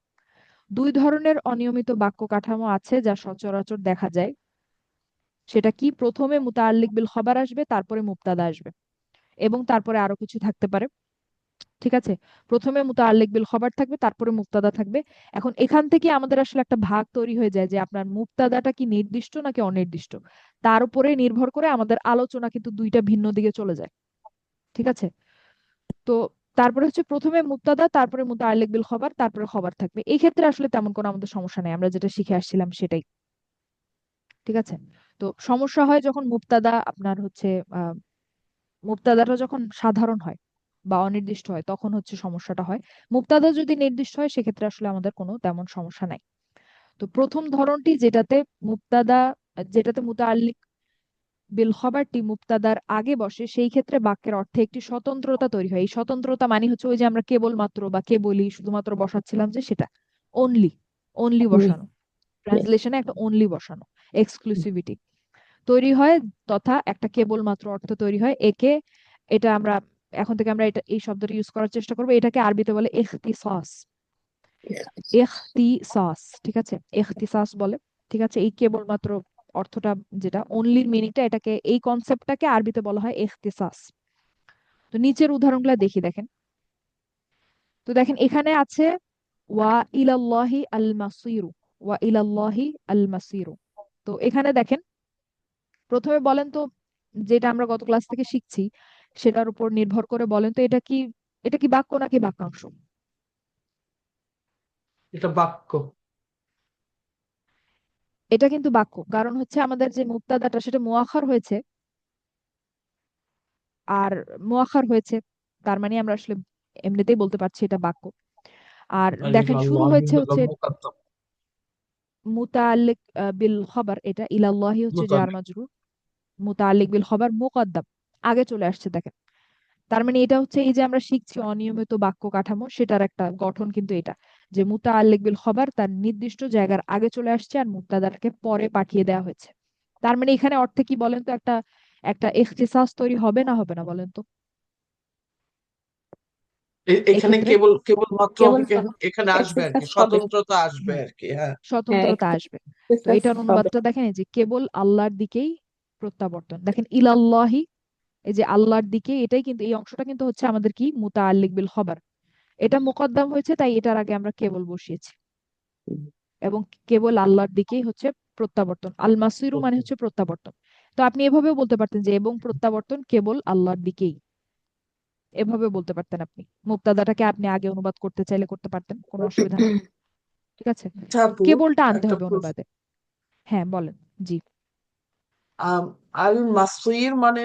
2 ধরনের অনিয়মিত বাক্য কাঠামো আছে যা সচরাচর দেখা যায়। সেটা কি? প্রথমে মুতাআল্লিক বিল খবর আসবে, তারপরে মুবতাদা আসবে, এবং তারপরে আরো কিছু থাকতে পারে। ঠিক আছে, প্রথমে মুতাআল্লিক বিল খবর থাকবে, তারপরে মুবতাদা থাকবে। এখন এখান থেকে আমাদের আসলে একটা ভাগ তৈরি হয়ে যায়, যে আপনার মুবতাদাটা কি নির্দিষ্ট নাকি অনির্দিষ্ট, তার উপরে নির্ভর করে আমাদের আলোচনা কিন্তু দুইটা ভিন্ন দিকে চলে যায়। ঠিক আছে, তো তারপরে হচ্ছে প্রথমে মুবতাদা, তারপরে মুতাআল্লিক বিল খবর, তারপরে খবর থাকবে। এই ক্ষেত্রে আসলে তেমন কোনো আমাদের সমস্যা নেই, আমরা যেটা শিখে আসছিলাম সেটাই। ঠিক আছে, তো সমস্যা হয় যখন মুবতাদা আপনার হচ্ছে আহ মুবতাদাটা যখন সাধারণ হয় বা অনির্দিষ্ট হয়, তখন হচ্ছে সমস্যাটা হয়। মুবতাদা যদি নির্দিষ্ট হয়, সেক্ষেত্রে আসলে আমাদের কোনো তেমন সমস্যা নাই। তো প্রথম ধরনটি, যেটাতে মুতাআল্লিক বিল খবরটি মুবতাদার আগে বসে, সেই ক্ষেত্রে বাক্যের অর্থে একটি স্বতন্ত্রতা তৈরি হয়। এই স্বতন্ত্রতা মানে হচ্ছে ওই যে আমরা কেবল মাত্র বা কেবলই শুধুমাত্র বসাচ্ছিলাম, যে সেটা অনলি, অনলি হুম, বসানো, yes. ট্রান্সলেশনে একটা অনলি বসানো, এক্সক্লুসিভিটি তৈরি হয়, তথা একটা কেবলমাত্র অর্থ তৈরি হয়। এটা আমরা এখন থেকে আমরা এটা এই শব্দটা ইউজ করার চেষ্টা করবো। এটাকে আরবিতে বলে ইখতিসাস। ইখতিসাস, ঠিক আছে, ইখতিসাস বলে, ঠিক আছে। এই কেবলমাত্র অর্থটা, যেটা অনলির মিনিংটা, এটাকে, এই কনসেপ্টটাকে আরবিতে বলা হয় ইখতিসাস। তো নিচের উদাহরণগুলো দেখি, দেখেন। তো দেখেন এখানে আছে ওয়া ইলাল্লাহি আল মাসিরু, ওয়া ইলাল্লাহি আল মাসিরু। তো এখানে দেখেন, প্রথমে বলেন তো, যেটা আমরা গত ক্লাস থেকে শিখছি সেটার উপর নির্ভর করে বলেন তো, এটা কি বাক্য নাকি বাক্যাংশ? এটা বাক্য। এটা কিন্তু বাক্য, কারণ হচ্ছে আমাদের যে মুক্তাদাটা সেটা মুআখার হয়েছে, আর মুআখার হয়েছে, তার মানে আমরা আসলে এমনিতেই বলতে পারছি এটা বাক্য। আর আর দেখেন শুরু ইলাল্লাহি হয়েছে হলো হচ্ছে মুকাদ্দাম, মুতাআল্লিক বিল খবর, এটা ইলাল্লাহি হচ্ছে জার মুতাল্লিক। মাজরুর, মুতাআল্লিক বিল খবর মুকদ্দাম, আগে চলে আসছে, দেখেন। তার মানে এটা হচ্ছে, এই যে আমরা শিখছি অনিয়মিত বাক্য কাঠামো, সেটার একটা গঠন কিন্তু এটা, যে মুতাআল্লিক বিল খবর তার নির্দিষ্ট জায়গার আগে চলে আসছে আর মুক্তাদাকে পরে পাঠিয়ে দেওয়া হয়েছে। তার মানে এখানে অর্থে কি বলেন তো, একটা একটা ইখতিসাস তৈরি হবে না, হবে না বলেন তো এখানে এক্ষেত্রে? কেবলমাত্র কেবল এখানে আসবে আর কি, এক্সারসাইজ হবে। স্বতন্ত্রতা আসবে হ্যাঁ, আর কি। হ্যাঁ, হ্যাঁ, স্বতন্ত্রতা আসবে। তো এক্সারসাইজ এটার হবে। অনুবাদটা দেখেন, এই যে কেবল আল্লাহর দিকেই প্রত্যাবর্তন, দেখেন ইলাল্লাহি, এই যে আল্লাহর দিকে, এটাই কিন্তু, এই অংশটা কিন্তু হচ্ছে আমাদের কি মুতাআল্লিক বিল খবর, এটা মুকদ্দাম হয়েছে, তাই এটার আগে আমরা কেবল বসিয়েছি। হুম, এবং কেবল আল্লাহর দিকেই হচ্ছে প্রত্যাবর্তন, আল মাসিরু মানে বুঝতে- হচ্ছে প্রত্যাবর্তন। তো আপনি এভাবেও বলতে পারতেন যে এবং প্রত্যাবর্তন কেবল আল্লাহর দিকেই, এভাবে বলতে পারতেন আপনি। মুক্তাদাটাকে আপনি আগে অনুবাদ করতে চাইলে করতে পারতেন, কোনো অসুবিধা নেই, ঠিক আছে। আচ্ছা আপু, কেবলটা আনতে একটা হবে প্রশ্ন। অনুবাদে। হ্যাঁ বলেন। জি। আল মাসির মানে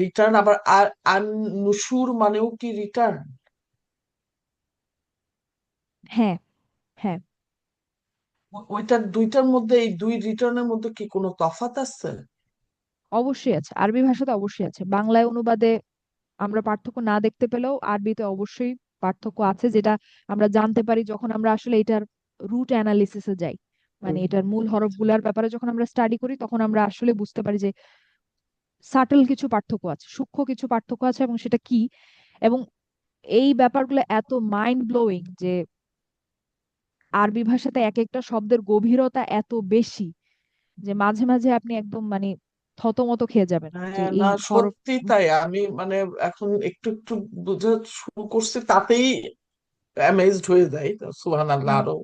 রিটার্ন, আবার আন নুশুর মানেও কি রিটার্ন? হ্যাঁ, হ্যাঁ, ওইটার দুইটার মধ্যে, এই দুই রিটার্নের মধ্যে কি কোনো তফাৎ আছে? অবশ্যই আছে, আরবি ভাষাতে অবশ্যই আছে। বাংলায় অনুবাদে আমরা পার্থক্য না দেখতে পেলেও আরবিতে অবশ্যই পার্থক্য আছে, যেটা আমরা জানতে পারি যখন আমরা আসলে এটার রুট অ্যানালিসিসে যাই। মানে এটার মূল হরফগুলার ব্যাপারে যখন আমরা স্টাডি করি, তখন আমরা আসলে বুঝতে পারি যে সাটল কিছু পার্থক্য আছে, সূক্ষ্ম কিছু পার্থক্য আছে, এবং সেটা কি। এবং এই ব্যাপারগুলো এত মাইন্ড ব্লোয়িং যে আরবি ভাষাতে এক একটা শব্দের গভীরতা এত বেশি যে মাঝে মাঝে আপনি একদম মানে থতমত খেয়ে যাবেন যে হ্যাঁ, এই না হরফ। সত্যি তাই। আমি মানে এখন একটু একটু বুঝা শুরু করছি, তাতেই অ্যামেজড হয়ে যাই। সুবহানাল্লাহ, উম, আরো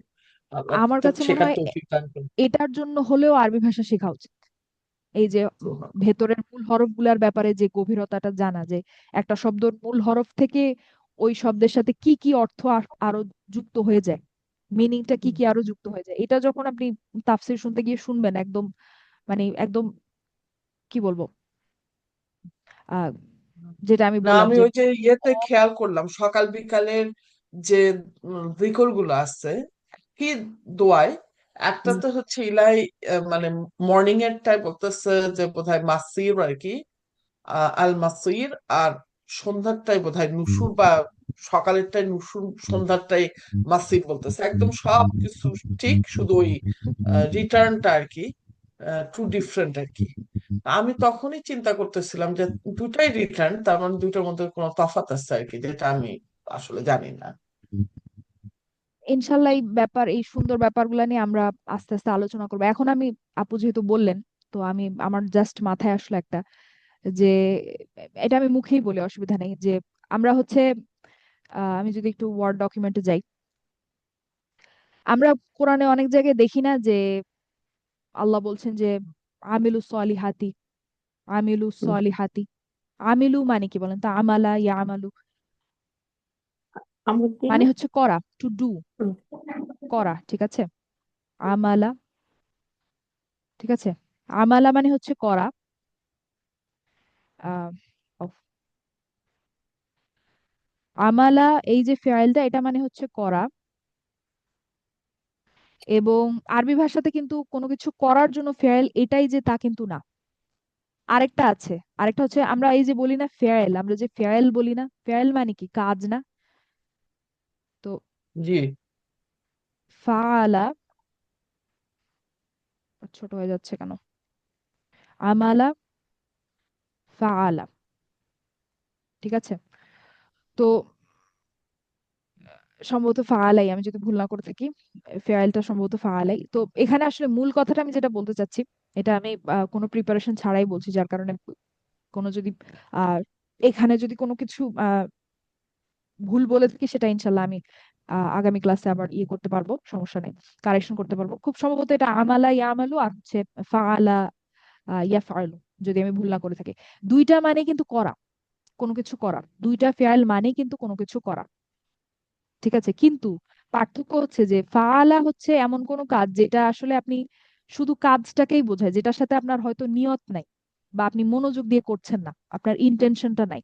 আল্লাহ আমার কাছে মনে শেখার হয় তৌফিক দান করুন। এটার জন্য হলেও আরবি ভাষা শেখা উচিত। এই যে সুবহানাল্লাহ। ভেতরের মূল হরফগুলার ব্যাপারে যে গভীরতাটা জানা, যে একটা শব্দের মূল হরফ থেকে ওই শব্দের সাথে কি কি অর্থ আরো যুক্ত হয়ে যায়, মিনিংটা কি কি আরো যুক্ত হয়ে যায়, এটা যখন আপনি তাফসীর শুনতে গিয়ে শুনবেন, একদম মানে একদম কি বলবো, আহ যেটা আমি না, বললাম আমি যে ওই যে ইয়েতে খেয়াল করলাম সকাল বিকালের যে জিকর গুলো আছে কি দোয়ায়, একটাতে হচ্ছে ইলাই মানে মর্নিং এর টাইম বলতেছে যে বোধহয় মাসির আর কি, আল মাসির। আর সন্ধ্যারটাই বোধহয় নুশুর, বা সকালেরটাই নুশুর, সন্ধ্যারটাই মাসির বলতেছে। একদম সব কিছু ঠিক, শুধু ওই রিটার্নটা আর কি টু ডিফারেন্ট আর কি। আমি তখনই চিন্তা করতেছিলাম যে দুটাই রিটার্ন, তার মানে দুইটার মধ্যে কোনো তফাৎ আছে আর কি, যেটা আমি আসলে জানি না। ইনশাল্লাহ এই ব্যাপার, এই সুন্দর ব্যাপারগুলো নিয়ে আমরা আস্তে আস্তে আলোচনা করবো। এখন আমি, আপু যেহেতু বললেন, তো আমি, আমার জাস্ট মাথায় আসলো একটা, যে এটা আমি মুখেই বলি, অসুবিধা নেই, যে আমরা হচ্ছে আমি যদি একটু ওয়ার্ড ডকুমেন্টে যাই, আমরা কোরআনে অনেক জায়গায় দেখি না যে আল্লাহ বলছেন যে আমিলু সলিহাতি, আমিলু সলিহাতি, আমিলু মানে কি বলেন তো? আমালা ইয়া আমালু আমল দিয়ে মানে না? হচ্ছে করা, টু ডু, হুম, করা, ঠিক আছে। আমালা, ঠিক আছে, আমালা মানে হচ্ছে করা। আহ উফ, আমালা, এই যে ফেয়ালটা, এটা মানে হচ্ছে করা। এবং আরবি ভাষাতে কিন্তু কোনো কিছু করার জন্য ফেয়াল এটাই যে তা কিন্তু না, আরেকটা আছে। আরেকটা হচ্ছে, আমরা এই যে বলি না ফেয়াল, আমরা যে ফেয়াল বলি না, ফেয়াল মানে কি? কাজ না? তো জি, ফাআলা, ছোট হয়ে যাচ্ছে কেন, আমালা, ফাআলা, ঠিক আছে। তো সম্ভবত ফাআলাই, আমি যদি ভুল না করে থাকি, ফেয়ালটা সম্ভবত ফাআলাই। তো এখানে আসলে মূল কথাটা আমি যেটা বলতে চাচ্ছি, এটা আমি কোনো প্রিপারেশন ছাড়াই বলছি, যার কারণে কোনো যদি আহ এখানে যদি কোনো কিছু ভুল বলে থাকি সেটা ইনশাল্লাহ আমি আগামী ক্লাসে আবার ইয়ে করতে পারবো, সমস্যা নেই, কারেকশন করতে পারবো। খুব সম্ভবত এটা আমালা ইয়ামালু আর হচ্ছে ফাআলা ইয়াফআলু, যদি আমি ভুল না করে থাকি। দুইটা মানে কিন্তু করা, কোনো কিছু করা, দুইটা ফেয়াল মানে কিন্তু কোনো কিছু করা, ঠিক আছে। কিন্তু পার্থক্য হচ্ছে যে ফাআলা হচ্ছে এমন কোনো কাজ যেটা আসলে আপনি শুধু কাজটাকেই বোঝায়, যেটার সাথে আপনার হয়তো নিয়ত নাই বা আপনি মনোযোগ দিয়ে করছেন না, আপনার ইন্টেনশনটা নাই।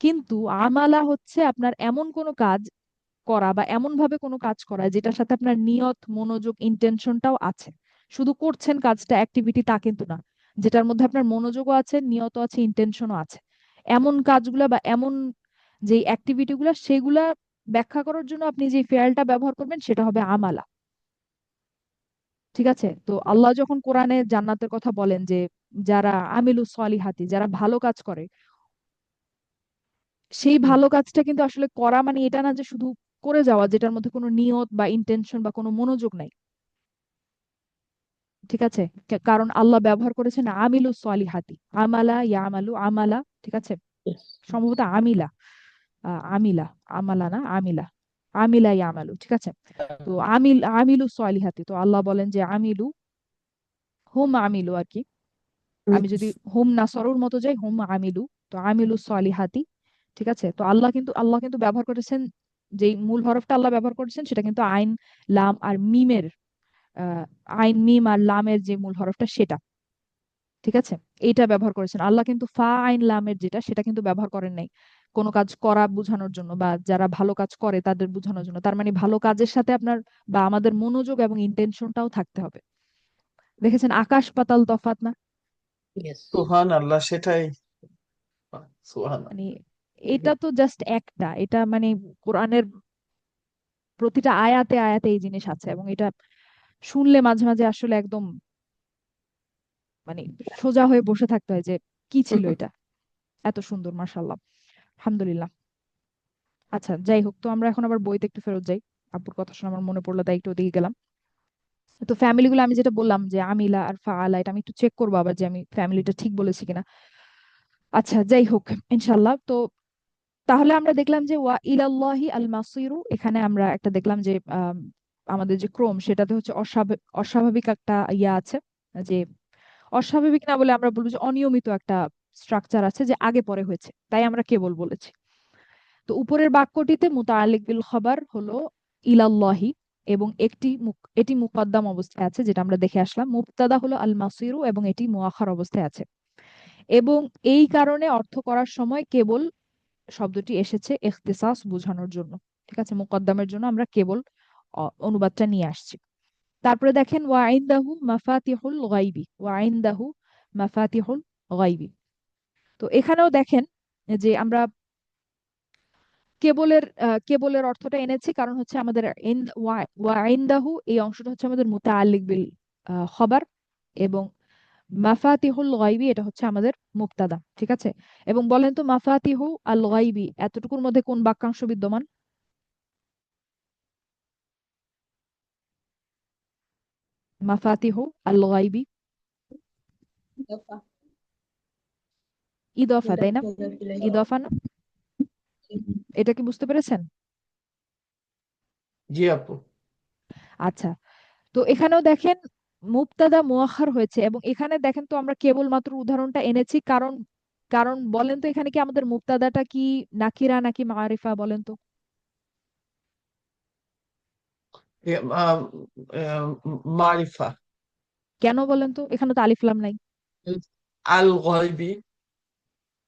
কিন্তু আমালা হচ্ছে আপনার এমন কোনো কাজ করা বা এমন ভাবে কোনো কাজ করা যেটার সাথে আপনার নিয়ত, মনোযোগ, ইন্টেনশনটাও আছে। শুধু করছেন কাজটা, অ্যাক্টিভিটি তা কিন্তু না, যেটার মধ্যে আপনার মনোযোগও আছে, নিয়ত আছে, ইন্টেনশনও আছে। এমন কাজগুলা বা এমন যে অ্যাক্টিভিটি গুলা, সেগুলা ব্যাখ্যা করার জন্য আপনি যে ফেয়ালটা ব্যবহার করবেন সেটা হবে আমালা, ঠিক আছে। তো আল্লাহ যখন কোরআনে জান্নাতের কথা বলেন যে যারা আমিলুস সলিহাতি, যারা ভালো কাজ করে, সেই ভালো কাজটা কিন্তু আসলে করা মানে এটা না যে শুধু করে যাওয়া যেটার মধ্যে কোনো নিয়ত বা ইন্টেনশন বা কোনো মনোযোগ নাই, ঠিক আছে। কারণ আল্লাহ ব্যবহার করেছেন আমিলু সলিহাতি, আমালা ইয়ামালু, আমালা, ঠিক আছে। Yes. সম্ভবত আমিলা, আমিলা, আমালা না, আমিলা, আমিলা ইয়ামালু, ঠিক আছে। তো আমিলু সলিহাতি, তো আল্লাহ বলেন যে আমিলু, হুম আমিলু আর কি, আমি যদি হুম নাসরুর মতো যাই, হুম আমিলু, তো আমিলু সলিহাতি, ঠিক আছে। তো আল্লাহ কিন্তু ব্যবহার করেছেন, যে মূল হরফটা আল্লাহ ব্যবহার করেছেন সেটা কিন্তু আইন, লাম আর মিমের, আহ আইন, মিম আর লামের যে মূল হরফটা সেটা, ঠিক আছে, এইটা ব্যবহার করেছেন আল্লাহ। কিন্তু ফা আইন লামের যেটা, সেটা কিন্তু ব্যবহার করেন নাই কোনো কাজ করা বোঝানোর জন্য বা যারা ভালো কাজ করে তাদের বোঝানোর জন্য। তার মানে ভালো কাজের সাথে আপনার বা আমাদের মনোযোগ এবং ইন্টেনশনটাও থাকতে হবে। দেখেছেন আকাশ পাতাল তফাৎ না? Yes. সুহান আল্লাহ, সেটাই। সুহান। মানে এটা তো জাস্ট একটা, এটা মানে কোরআনের প্রতিটা আয়াতে আয়াতে এই জিনিস আছে, এবং এটা শুনলে মাঝে মাঝে আসলে একদম মানে সোজা হয়ে বসে থাকতে হয় যে কি ছিল এটা, এত সুন্দর, মাশাআল্লাহ, আলহামদুলিল্লাহ। আচ্ছা যাই হোক, তো আমরা এখন আবার বইতে একটু ফেরত যাই। আব্বুর কথা শুনে আমার মনে পড়লো, তাই একটু ওদিকে গেলাম। তো ফ্যামিলি গুলো আমি যেটা বললাম যে আমিলা আর ফাআলা, এটা আমি একটু চেক করবো আবার যে আমি ফ্যামিলিটা ঠিক বলেছি কিনা। আচ্ছা যাই হোক, ইনশাল্লাহ। তো তাহলে আমরা দেখলাম যে ওয়া ইলাল্লাহি আল মাসিরু, এখানে আমরা একটা দেখলাম যে আমাদের যে ক্রম সেটাতে হচ্ছে অস্বাভাবিক একটা ইয়া আছে, যে অস্বাভাবিক না বলে আমরা বলবো যে অনিয়মিত একটা স্ট্রাকচার আছে, যে আগে পরে হয়েছে, তাই আমরা কেবল বলেছি। তো উপরের বাক্যটিতে মুতাআল্লিক বিল খবর হলো ইলাল্লাহি, এবং এটি মুকদ্দাম অবস্থায় আছে, যেটা আমরা দেখে আসলাম। মুবতাদা হলো আল মাসিরু, এবং এটি মুআখার অবস্থায় আছে। এবং এই কারণে অর্থ করার সময় কেবল শব্দটি এসেছে ইখতিসাস বোঝানোর জন্য, ঠিক আছে। মুকদ্দামের জন্য আমরা কেবল অনুবাদটা নিয়ে আসছি। তারপরে দেখেন ওয়া ইনদাহু মাফাতিহুল গায়বি, ওয়া ইনদাহু মাফাতিহুল গায়বি। তো এখানেও দেখেন যে আমরা কেবলের অর্থটা এনেছি, কারণ হচ্ছে আমাদের ওয়া ইনদাহু এই অংশটা হচ্ছে আমাদের মুতাআল্লিক বিল খবর, এবং মাফাতিহুল গায়বি এটা হচ্ছে আমাদের মুবতাদা, ঠিক আছে। এবং বলেন তো মাফাতিহু আল গায়বি এতটুকুর মধ্যে কোন বাক্যাংশ বিদ্যমান? মাফাতিহু আল গায়বি, ইদফা, তাই না? ইদফা না? এটা কি বুঝতে পেরেছেন? জি আপু। আচ্ছা, তো এখানেও দেখেন মুবতাদা মুআখার হয়েছে, এবং এখানে দেখেন তো আমরা কেবলমাত্র উদাহরণটা এনেছি, কারণ কারণ বলেন তো এখানে কি আমাদের মুবতাদাটা কি নাকিরা নাকি মারিফা, বলেন তো? এ, আম, আম, মারিফা। কেন বলেন তো, এখানে তো আলিফ লাম নাই। আল গায়বি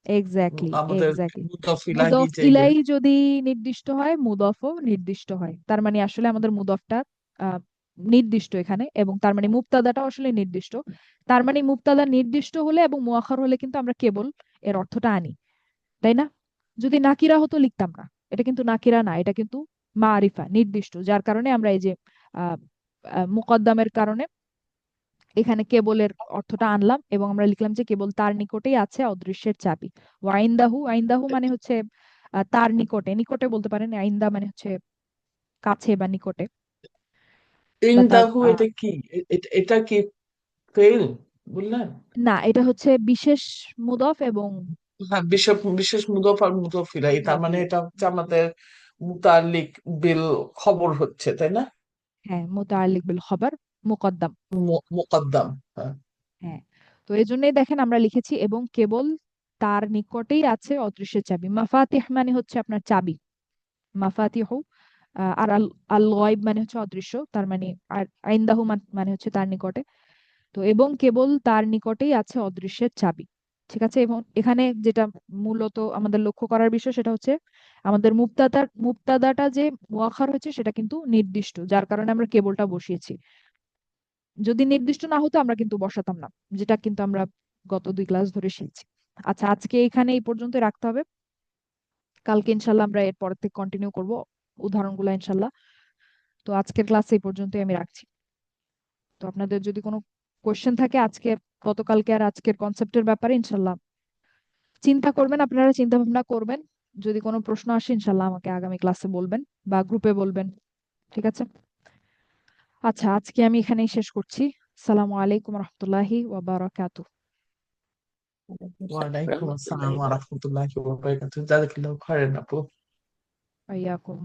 এক্স্যাক্টলি, আমাদের এক্স্যাক্টলি। মুদাফ ইলাহি মুদফ যাইলে। ইলাই যদি নির্দিষ্ট হয়, মুদফও নির্দিষ্ট হয়, তার মানে আসলে আমাদের মুদফটা আহ, নির্দিষ্ট এখানে, এবং তার মানে মুবতাদাটাও আসলে নির্দিষ্ট। তার মানে মুবতাদা নির্দিষ্ট হলে এবং মুআখার হলে কিন্তু আমরা কেবল এর অর্থটা আনি, তাই না? যদি নাকিরা হতো লিখতাম না, এটা কিন্তু নাকিরা না, এটা কিন্তু মারিফা নির্দিষ্ট, যার কারণে আমরা এই যে আহ মুকদ্দামের কারণে এখানে কেবলের অর্থটা আনলাম এবং আমরা লিখলাম যে কেবল তার নিকটেই আছে অদৃশ্যের চাবি। ওয়াইন্দাহু, আইন্দাহু মানে হচ্ছে তার নিকটে, নিকটে বলতে পারেন, আইন্দা মানে হচ্ছে কাছে বা নিকটে বা তার ইনদাহু এটা কি? এটা কি ফেল বললেন? না, এটা হচ্ছে বিশেষ মুদফ এবং হ্যাঁ, বিশেষ বিশেষ মুদফ আর মুদফ ইলাইহি, তার মানে মফিল। এটা হচ্ছে আমাদের মুতাল্লিক বিল খবর হচ্ছে, তাই না? হ্যাঁ, মুতাআল্লিক বিল খবর, মুকদ্দাম। মুকদ্দাম। হ্যাঁ। হ্যাঁ, তো এই জন্যই দেখেন আমরা লিখেছি এবং কেবল তার নিকটেই আছে অদৃশ্যের চাবি। মাফাতিহ মানে হচ্ছে আপনার চাবি, মাফাতিহু। আর আল আল গায়ব মানে হচ্ছে অদৃশ্য, তার মানে আর আইন্দাহু মানে হচ্ছে তার নিকটে। তো এবং কেবল তার নিকটেই আছে অদৃশ্যের চাবি। ঠিক আছে, এবং এখানে যেটা মূলত আমাদের লক্ষ্য করার বিষয় সেটা হচ্ছে আমাদের মুবতাদাটা যে মুআখার হয়েছে সেটা কিন্তু নির্দিষ্ট, যার কারণে আমরা কেবলটা বসিয়েছি। যদি নির্দিষ্ট না হতো আমরা কিন্তু বসাতাম না, যেটা কিন্তু আমরা গত 2 ক্লাস ধরে শিখছি। আচ্ছা, আজকে এখানে এই পর্যন্ত রাখতে হবে। কালকে ইনশাল্লাহ আমরা এর পর থেকে কন্টিনিউ করব উদাহরণগুলো ইনশাল্লাহ। তো আজকের ক্লাস এই পর্যন্তই আমি রাখছি। তো আপনাদের যদি কোনো কোয়েশ্চেন থাকে আজকে, গতকালকে আর আজকের কনসেপ্টের ব্যাপারে ইনশাল্লাহ চিন্তা করবেন, আপনারা চিন্তা ভাবনা করবেন। যদি কোনো প্রশ্ন আসে ইনশাল্লাহ আমাকে আগামী ক্লাসে বলবেন বা গ্রুপে বলবেন। ঠিক আছে, আচ্ছা আজকে আমি এখানেই শেষ করছি। আসসালামু আলাইকুম রহমতুল্লাহি ওয়া বারাকাতুহু। ওয়ালাইকুম আসসালাম রাহমাতুল্লাহি ওয়া রাহমাতুল্লাহি ওয়া বারাকাতুহু। জাযাকাল্লাহু খাইরান আপু। ওয়া ইয়াকুম।